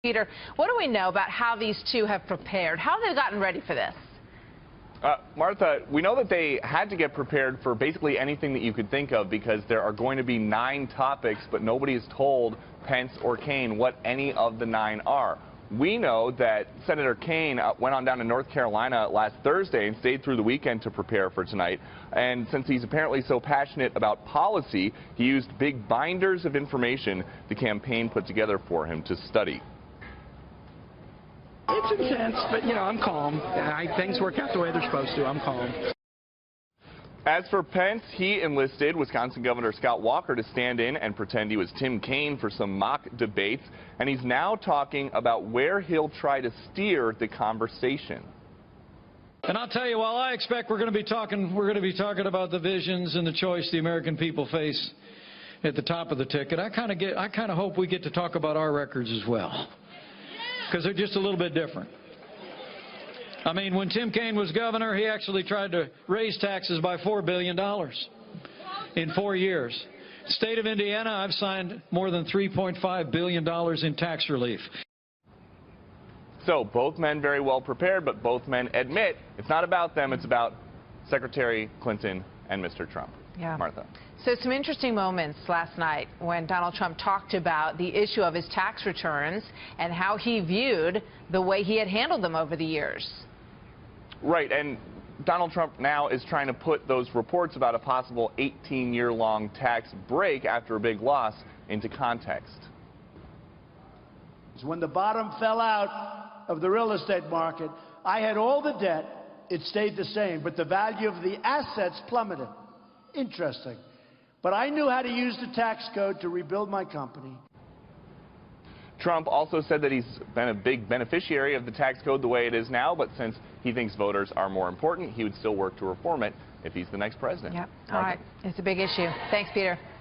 Peter, what do we know about how these two have prepared? How have they gotten ready for this? Martha, we know that they had to get prepared for basically anything that you could think of because there are going to be 9 topics, but nobody has told Pence or Kaine what any of the 9 are. We know that Senator Kaine went on down to North Carolina last Thursday and stayed through the weekend to prepare for tonight. And since he's apparently so passionate about policy, he used big binders of information the campaign put together for him to study. It's intense, but, you know, I'm calm. Things work out the way they're supposed to. I'm calm. As for Pence, he enlisted Wisconsin Governor Scott Walker to stand in and pretend he was Tim Kaine for some mock debates, and he's now talking about where he'll try to steer the conversation. And I'll tell you, while I expect we're going to be talking about the visions and the choice the American people face at the top of the ticket, I kind of hope we get to talk about our records as well, because they're just a little bit different. I mean, when Tim Kaine was governor, he actually tried to raise taxes by $4 billion in 4 years. State of Indiana, I've signed more than $3.5 billion in tax relief. So both men very well prepared, but both men admit it's not about them, it's about Secretary Clinton and Mr. Trump. Yeah. Martha. So some interesting moments last night when Donald Trump talked about the issue of his tax returns and how he viewed the way he had handled them over the years. Right, and Donald Trump now is trying to put those reports about a possible 18-year-long tax break after a big loss into context. When the bottom fell out of the real estate market, I had all the debt. It stayed the same, but the value of the assets plummeted. Interesting. But I knew how to use the tax code to rebuild my company. Trump also said that he's been a big beneficiary of the tax code the way it is now, but since he thinks voters are more important, he would still work to reform it if he's the next president. Yep. All right. It's a big issue. Thanks, Peter.